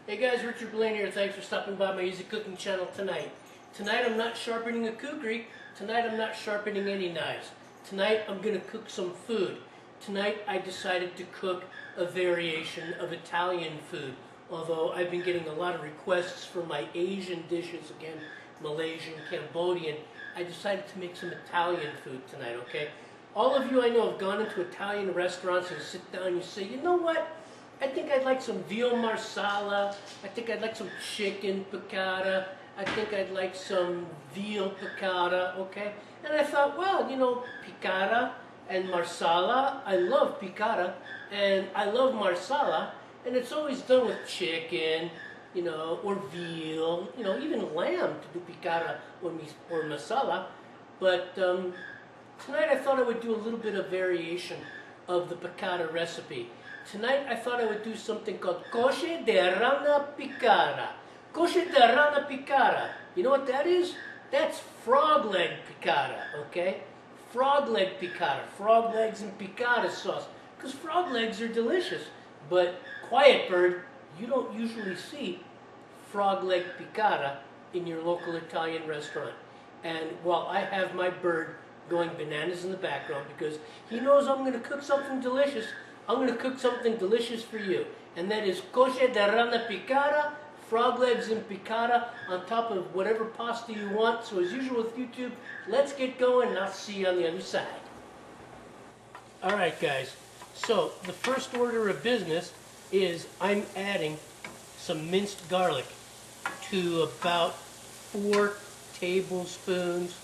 Hey guys, Richard Blaine here. Thanks for stopping by my easy cooking channel tonight. Tonight I'm not sharpening a kukri. Tonight I'm not sharpening any knives. Tonight I'm going to cook some food. Tonight I decided to cook a variation of Italian food. Although I've been getting a lot of requests for my Asian dishes, again, Malaysian, Cambodian, I decided to make some Italian food tonight, okay? All of you I know have gone into Italian restaurants and sit down and you say, you know what? I think I'd like some veal marsala. I think I'd like some chicken piccata. I think I'd like some veal piccata, okay? And I thought, well, you know, piccata and marsala, I love piccata and I love marsala, and it's always done with chicken, you know, or veal, you know, even lamb to do piccata or masala. But tonight I thought I would do a little bit of variation of the piccata recipe. Tonight I thought I would do something called Cosce Di Rana Piccata. Cosce Di Rana Piccata. You know what that is? That's frog leg piccata, okay? Frog leg piccata. Frog legs and piccata sauce. Because frog legs are delicious. But, quiet bird, you don't usually see frog leg piccata in your local Italian restaurant. And while I have my bird going bananas in the background because he knows I'm going to cook something delicious, I'm going to cook something delicious for you. And that is Cosce di Rana Piccata, frog legs and piccata on top of whatever pasta you want. So as usual with YouTube, let's get going and I'll see you on the other side. Alright guys, so the first order of business is I'm adding some minced garlic to about 4 tablespoons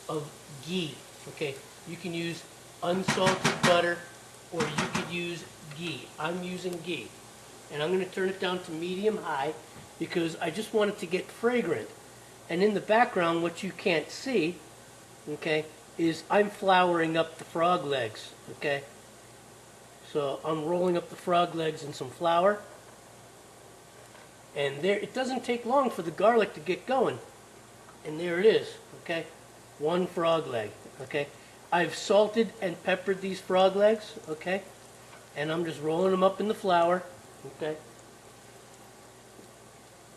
of ghee. Okay, you can use unsalted butter or you could use ghee. I'm using ghee. And I'm going to turn it down to medium-high because I just want it to get fragrant. And in the background, what you can't see, okay, is I'm flouring up the frog legs, okay? So I'm rolling up the frog legs in some flour. And there, it doesn't take long for the garlic to get going. And there it is, okay? 1 frog leg, okay? I've salted and peppered these frog legs, okay? And I'm just rolling them up in the flour, okay?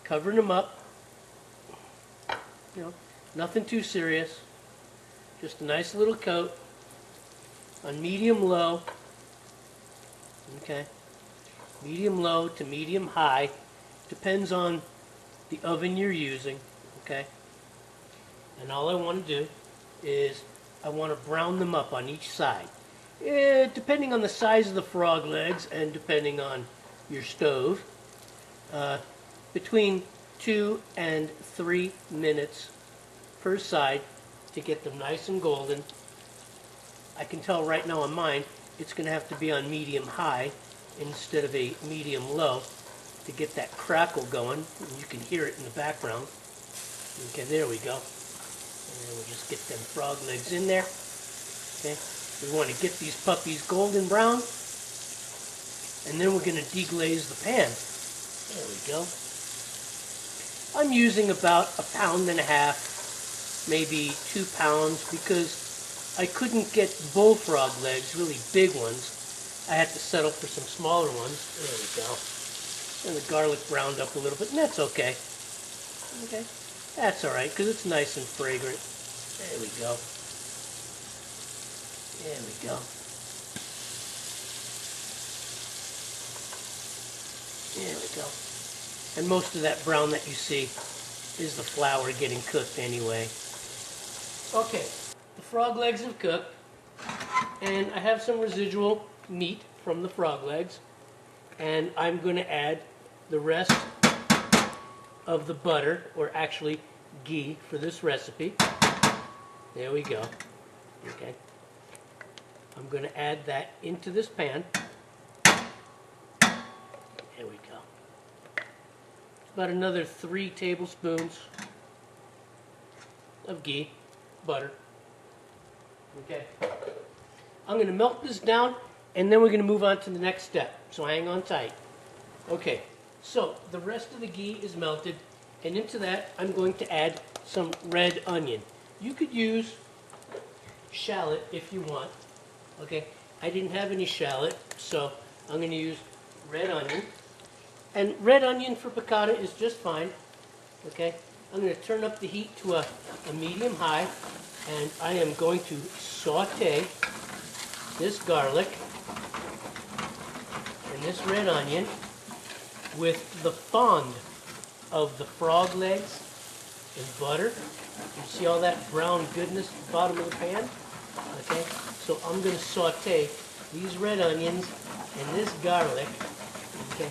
Covering them up. You know, nothing too serious. Just a nice little coat on medium-low, okay? Medium-low to medium-high. Depends on the oven you're using, okay? And all I want to do is I want to brown them up on each side. Depending on the size of the frog legs and depending on your stove, between 2 and 3 minutes per side to get them nice and golden. I can tell right now on mine it's going to have to be on medium-high instead of a medium-low to get that crackle going. You can hear it in the background. Okay, there we go. And then we'll just get them frog legs in there. Okay, we want to get these puppies golden brown. And then we're going to deglaze the pan. There we go. I'm using about 1.5 pounds, maybe 2 pounds, because I couldn't get bullfrog legs, really big ones. I had to settle for some smaller ones. There we go. And the garlic browned up a little bit, and that's okay. Okay. That's alright, because it's nice and fragrant. There we go. There we go. There we go. And most of that brown that you see is the flour getting cooked anyway. Okay, the frog legs have cooked, and I have some residual meat from the frog legs, and I'm going to add the rest of the butter, or actually ghee for this recipe. There we go. Okay. I'm going to add that into this pan. There we go. About another 3 tablespoons of ghee, butter. Okay. I'm going to melt this down, and then we're going to move on to the next step. So hang on tight. Okay. So the rest of the ghee is melted, and into that I'm going to add some red onion. You could use shallot if you want. Okay, I didn't have any shallot, so I'm going to use red onion. And red onion for piccata is just fine. Okay, I'm going to turn up the heat to a medium high, and I am going to saute this garlic and this red onion with the fond of the frog legs and butter. You see all that brown goodness at the bottom of the pan? Okay, so I'm going to saute these red onions and this garlic, okay,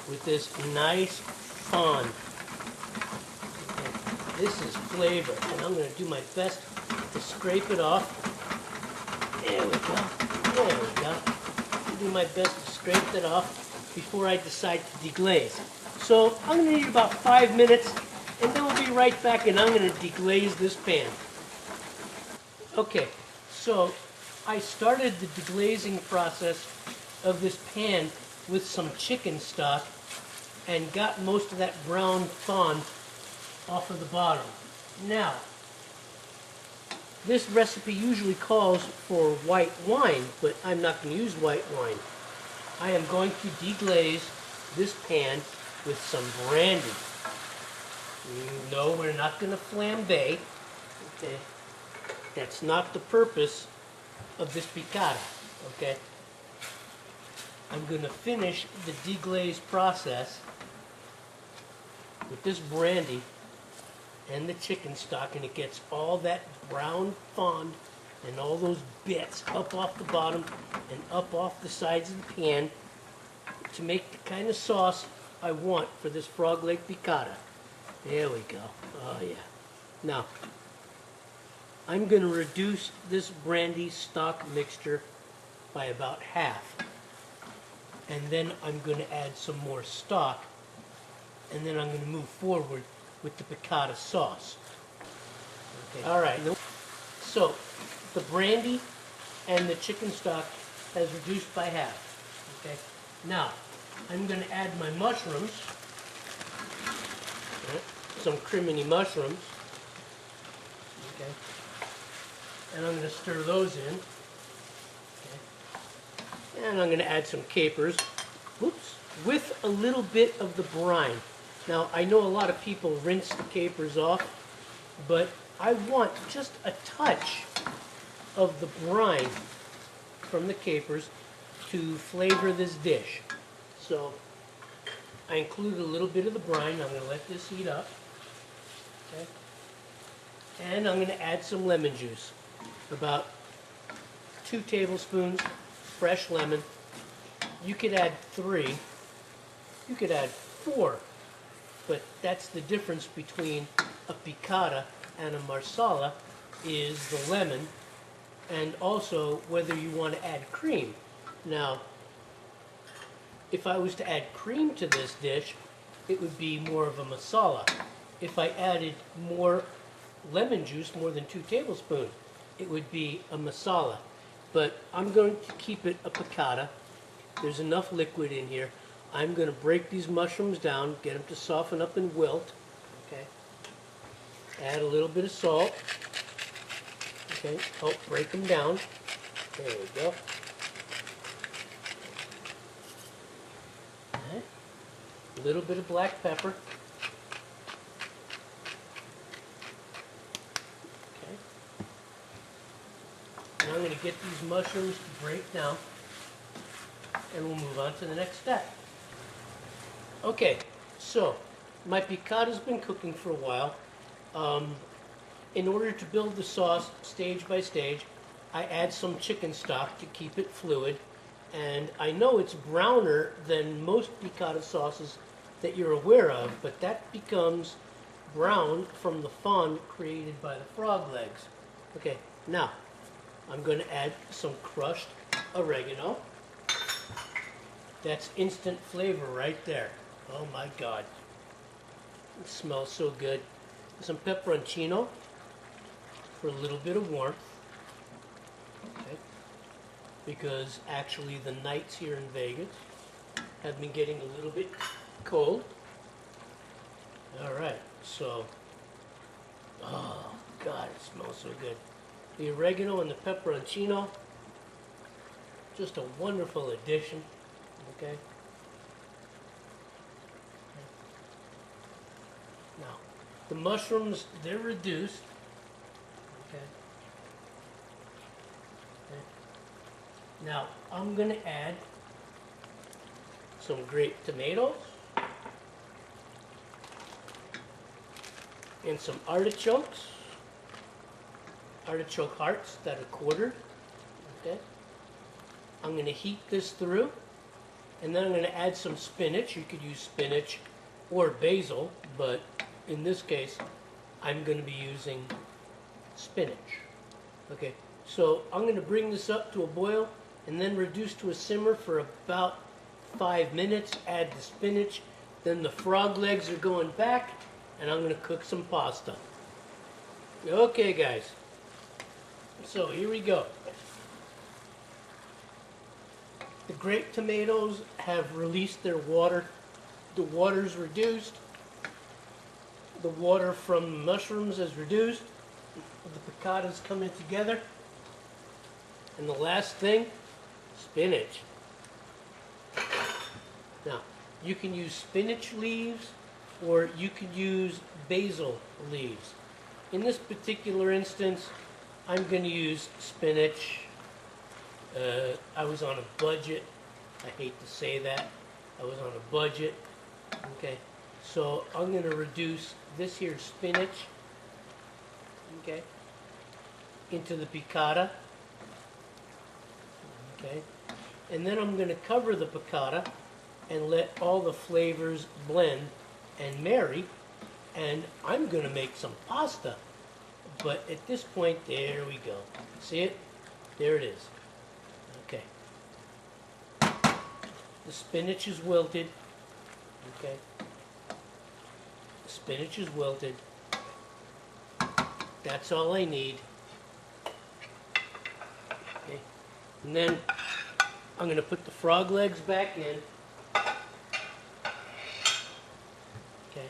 with this nice fond. Okay. This is flavor, and I'm going to do my best to scrape it off. There we go. There we go. I'll do my best to scrape that off before I decide to deglaze. So I'm going to need about 5 minutes, and then we'll be right back, and I'm going to deglaze this pan. Okay, so I started the deglazing process of this pan with some chicken stock and got most of that brown fond off of the bottom. Now, this recipe usually calls for white wine, but I'm not going to use white wine. I am going to deglaze this pan with some brandy. No, we're not going to flambe. Okay, that's not the purpose of this piccata. Okay, I'm going to finish the deglaze process with this brandy and the chicken stock, and it gets all that brown fond and all those bits up off the bottom and up off the sides of the pan to make the kind of sauce I want for this frog leg piccata. There we go. Oh yeah. Now, I'm going to reduce this brandy stock mixture by about half. And then I'm going to add some more stock. And then I'm going to move forward with the piccata sauce. Okay. All right. So, the brandy and the chicken stock has reduced by half. Okay. Now, I'm going to add my mushrooms. Right. Some criminy mushrooms. Okay. And I'm going to stir those in. Okay. And I'm going to add some capers. Whoops. With a little bit of the brine. Now, I know a lot of people rinse the capers off, but I want just a touch of the brine from the capers to flavor this dish. So, I include a little bit of the brine. I'm going to let this heat up. Okay. And I'm going to add some lemon juice. About 2 tablespoons fresh lemon. You could add 3. You could add 4. But that's the difference between a piccata and a marsala, is the lemon, and also whether you want to add cream. Now, if I was to add cream to this dish, it would be more of a masala. If I added more lemon juice, more than 2 tablespoons, it would be a masala. But I'm going to keep it a piccata. There's enough liquid in here. I'm going to break these mushrooms down, get them to soften up and wilt. Okay. Add a little bit of salt. Okay, help break them down. There we go. Okay. A little bit of black pepper. Okay. Now I'm going to get these mushrooms to break down, and we'll move on to the next step. Okay, so my piccata's been cooking for a while. In order to build the sauce stage by stage, I add some chicken stock to keep it fluid. And I know it's browner than most piccata sauces that you're aware of, but that becomes brown from the fond created by the frog legs. Okay, now I'm going to add some crushed oregano. That's instant flavor right there. Oh my God. It smells so good. Some peperoncino for a little bit of warmth. Okay. Because actually the nights here in Vegas have been getting a little bit cold. Alright, so, oh God, it smells so good. The oregano and the peperoncino, just a wonderful addition. Okay. The mushrooms, they're reduced. Okay. Now, I'm going to add some grape tomatoes and some artichokes, artichoke hearts that are quartered. Okay. I'm going to heat this through, and then I'm going to add some spinach. You could use spinach or basil, but in this case, I'm going to be using spinach. Okay, so I'm going to bring this up to a boil and then reduce to a simmer for about 5 minutes. Add the spinach, then the frog legs are going back, and I'm going to cook some pasta. Okay, guys, so here we go. The grape tomatoes have released their water. The water's reduced. The water from the mushrooms is reduced. The piccata's coming together. And the last thing, spinach. Now, you can use spinach leaves or you can use basil leaves. In this particular instance, I'm going to use spinach. I was on a budget. I hate to say that. I was on a budget. Okay, so I'm going to reduce this here spinach, okay, into the piccata. Okay, and then I'm going to cover the piccata and let all the flavors blend and marry, and I'm going to make some pasta. But at this point, there we go. See it? There it is. Okay. The spinach is wilted. Okay. The spinach is wilted. That's all I need. Okay. And then I'm going to put the frog legs back in. Okay.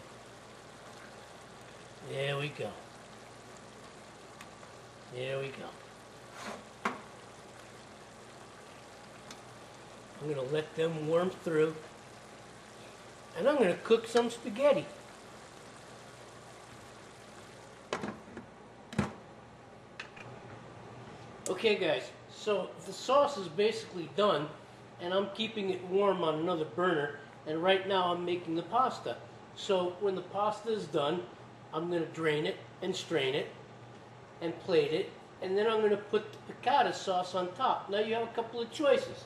There we go. There we go. I'm going to let them warm through. And I'm going to cook some spaghetti. Okay guys, so the sauce is basically done and I'm keeping it warm on another burner, and right now I'm making the pasta. So when the pasta is done, I'm going to drain it and strain it and plate it, and then I'm going to put the piccata sauce on top. Now you have a couple of choices.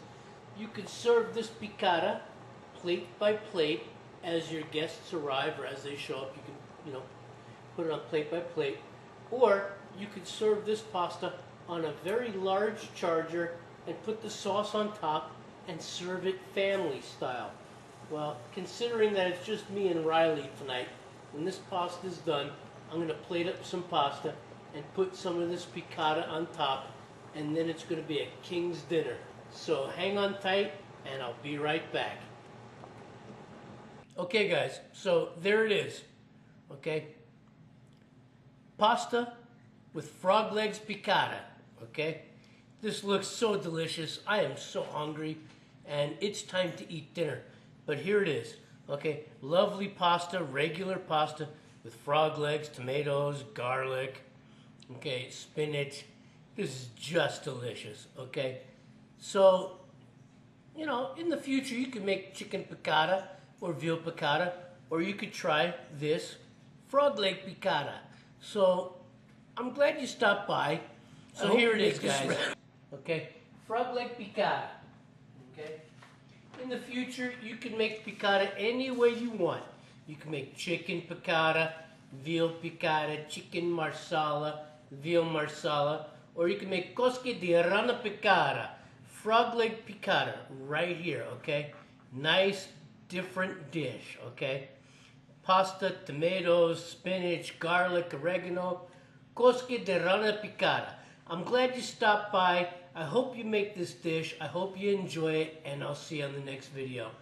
You could serve this piccata plate by plate as your guests arrive or as they show up. You can, put it on plate by plate. Or you could serve this pasta on a very large charger and put the sauce on top and serve it family style. Well, considering that it's just me and Riley tonight, when this pasta is done, I'm going to plate up some pasta and put some of this piccata on top, and then it's going to be a king's dinner. So hang on tight and I'll be right back. Okay guys, so there it is. Okay, pasta with frog legs piccata. Okay, this looks so delicious. I am so hungry and it's time to eat dinner. But here it is. Okay, lovely pasta, regular pasta with frog legs, tomatoes, garlic, okay, spinach. This is just delicious. Okay, so in the future you can make chicken piccata or veal piccata, or you could try this frog leg piccata. So I'm glad you stopped by. So here it is, guys. Okay, frog leg piccata. Okay, in the future you can make piccata any way you want. You can make chicken piccata, veal piccata, chicken marsala, veal marsala, or you can make Cosce Di Rana Piccata, frog leg piccata, right here. Okay, nice different dish. Okay, pasta, tomatoes, spinach, garlic, oregano, Cosce Di Rana Piccata. I'm glad you stopped by. I hope you make this dish. I hope you enjoy it, and I'll see you on the next video.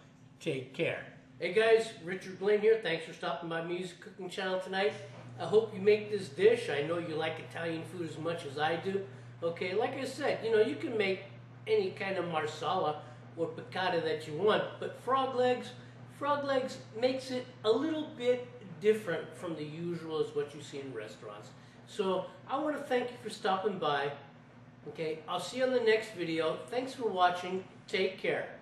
Take care. Hey guys, Richard Blaine here. Thanks for stopping by my music cooking channel tonight. I hope you make this dish. I know you like Italian food as much as I do. Okay, like I said, you can make any kind of marsala or piccata that you want, but frog legs makes it a little bit different from the usual as what you see in restaurants. So I want to thank you for stopping by. Okay, I'll see you on the next video. Thanks for watching. Take care.